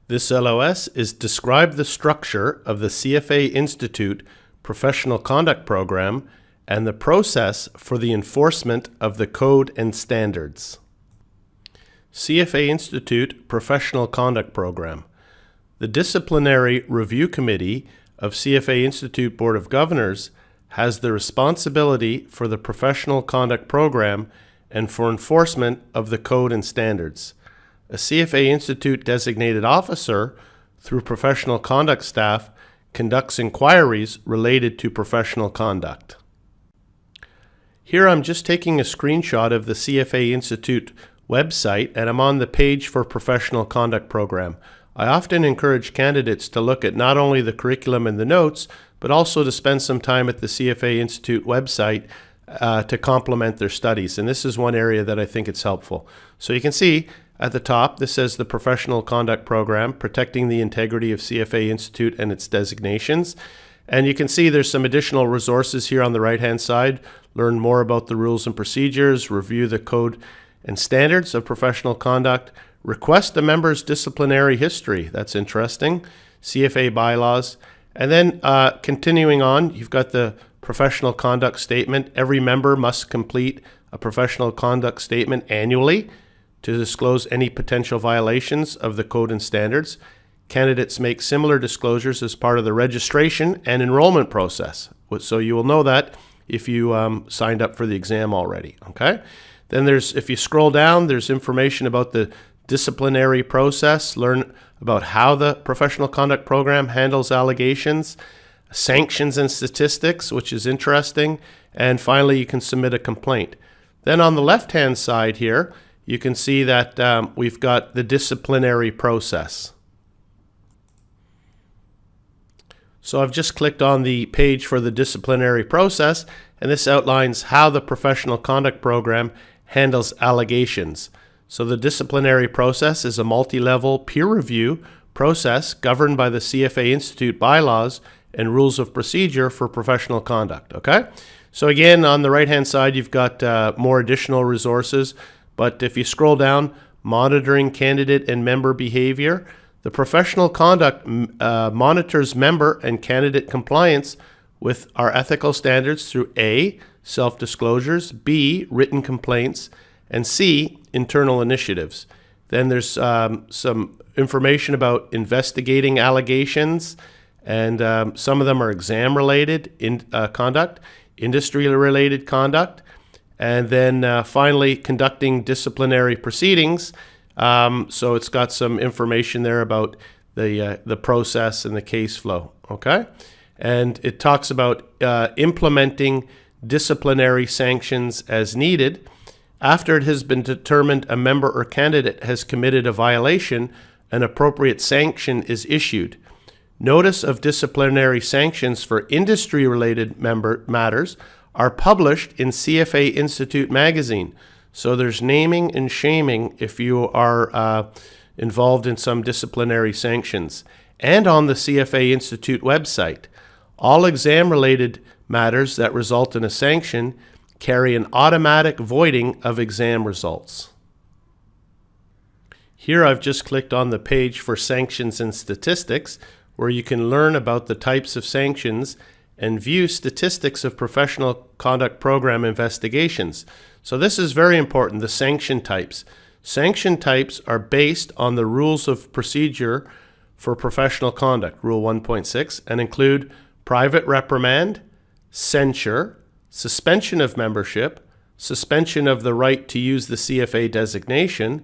This LOS is describe the structure of the CFA Institute Professional Conduct Program and the process for the enforcement of the code and standards. CFA Institute Professional Conduct Program. The Disciplinary Review Committee of CFA Institute Board of Governors has the responsibility for the professional conduct program and for enforcement of the code and standards. A CFA Institute designated officer, through professional conduct staff, conducts inquiries related to professional conduct. Here I'm just taking a screenshot of the CFA Institute website, and I'm on the page for Professional Conduct Program. I often encourage candidates to look at not only the curriculum and the notes, but also to spend some time at the CFA Institute website to complement their studies. And this is one area that I think it's helpful. So you can see at the top, this says the Professional Conduct Program, protecting the integrity of CFA Institute and its designations. And you can see there's some additional resources here on the right-hand side. Learn more about the rules and procedures, review the code and standards of professional conduct, request a member's disciplinary history. That's interesting. CFA bylaws. And then continuing on, you've got the professional conduct statement. Every member must complete a professional conduct statement annually to disclose any potential violations of the code and standards. Candidates make similar disclosures as part of the registration and enrollment process. So you will know that if you signed up for the exam already, okay? Then if you scroll down, there's information about the disciplinary process. Learn about how the professional conduct program handles allegations, sanctions and statistics, which is interesting. And finally, you can submit a complaint. Then on the left-hand side here, you can see that we've got the disciplinary process. So I've just clicked on the page for the disciplinary process, and this outlines how the professional conduct program handles allegations. So the disciplinary process is a multi-level peer review process governed by the CFA Institute bylaws and rules of procedure for professional conduct, okay? So again, on the right-hand side, you've got more additional resources. But if you scroll down, monitoring candidate and member behavior, the professional conduct monitors member and candidate compliance with our ethical standards through A, self-disclosures, B, written complaints, and C, internal initiatives. Then there's some information about investigating allegations, and some of them are exam-related conduct, industry-related conduct, and then finally conducting disciplinary proceedings. So it's got some information there about the process and the case flow, okay? And it talks about implementing disciplinary sanctions as needed. After it has been determined a member or candidate has committed a violation, an appropriate sanction is issued. Notice of disciplinary sanctions for industry-related matters are published in CFA Institute magazine. So there's naming and shaming if you are involved in some disciplinary sanctions. And on the CFA Institute website, all exam-related matters that result in a sanction carry an automatic voiding of exam results. Here I've just clicked on the page for sanctions and statistics, where you can learn about the types of sanctions and view statistics of professional conduct program investigations. So this is very important, the sanction types. Sanction types are based on the rules of procedure for professional conduct, Rule 1.6, and include private reprimand, censure, suspension of membership, suspension of the right to use the CFA designation,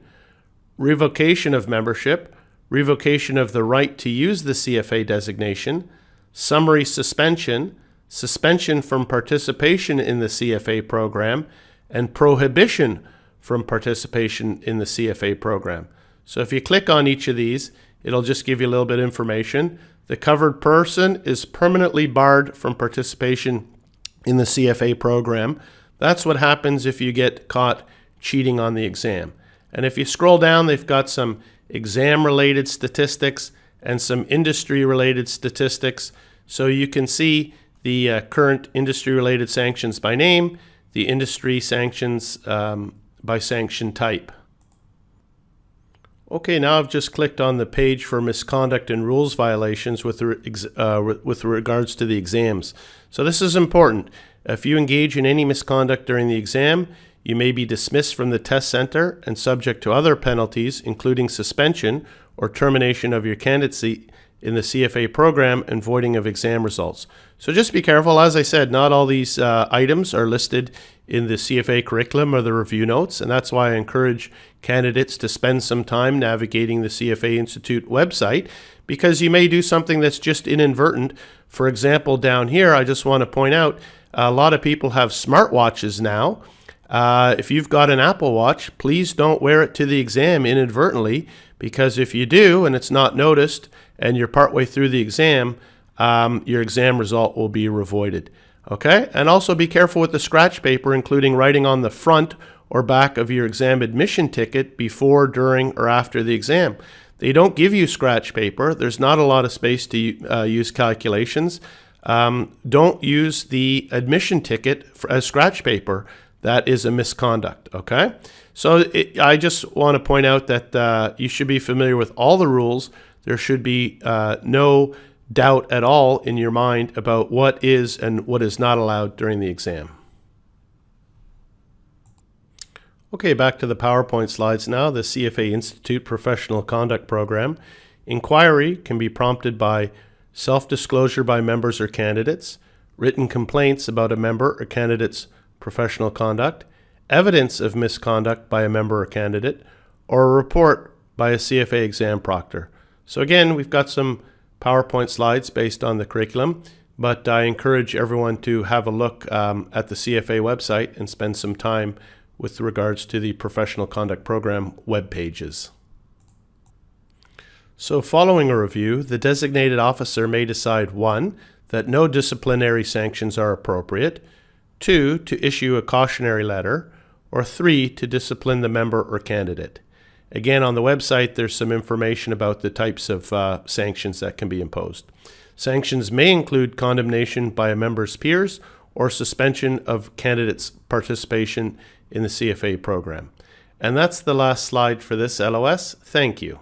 revocation of membership, revocation of the right to use the CFA designation, summary suspension, suspension from participation in the CFA program, and prohibition from participation in the CFA program. So if you click on each of these, it'll just give you a little bit of information. The covered person is permanently barred from participation in the CFA program. That's what happens if you get caught cheating on the exam. And if you scroll down, they've got some exam-related statistics and some industry-related statistics. So you can see the current industry-related sanctions by name, the industry sanctions by sanction type. Okay, now I've just clicked on the page for misconduct and rules violations with regards to the exams. So this is important. If you engage in any misconduct during the exam, you may be dismissed from the test center and subject to other penalties, including suspension or termination of your candidacy in the CFA program and voiding of exam results. So just be careful. As I said, not all these items are listed in the CFA curriculum or the review notes, and that's why I encourage candidates to spend some time navigating the CFA Institute website, because you may do something that's just inadvertent. For example, down here, I just want to point out a lot of people have smartwatches now. If you've got an Apple Watch, please don't wear it to the exam inadvertently, because if you do and it's not noticed and you're partway through the exam, your exam result will be revoided. Okay? And also be careful with the scratch paper, including writing on the front or back of your exam admission ticket before, during, or after the exam. They don't give you scratch paper. There's not a lot of space to use calculations. Don't use the admission ticket as scratch paper. That is a misconduct, okay? So I just want to point out that you should be familiar with all the rules. There should be no doubt at all in your mind about what is and what is not allowed during the exam. Okay, back to the PowerPoint slides now. The CFA Institute Professional Conduct Program. Inquiry can be prompted by self-disclosure by members or candidates, written complaints about a member or candidate's professional conduct, evidence of misconduct by a member or candidate, or a report by a CFA exam proctor. So again, we've got some PowerPoint slides based on the curriculum, but I encourage everyone to have a look at the CFA website and spend some time with regards to the Professional Conduct Program web pages. So following a review, the designated officer may decide 1, that no disciplinary sanctions are appropriate, 2, to issue a cautionary letter, or 3, to discipline the member or candidate. Again, on the website, there's some information about the types of sanctions that can be imposed. Sanctions may include condemnation by a member's peers or suspension of candidates' participation in the CFA program. And that's the last slide for this LOS. Thank you.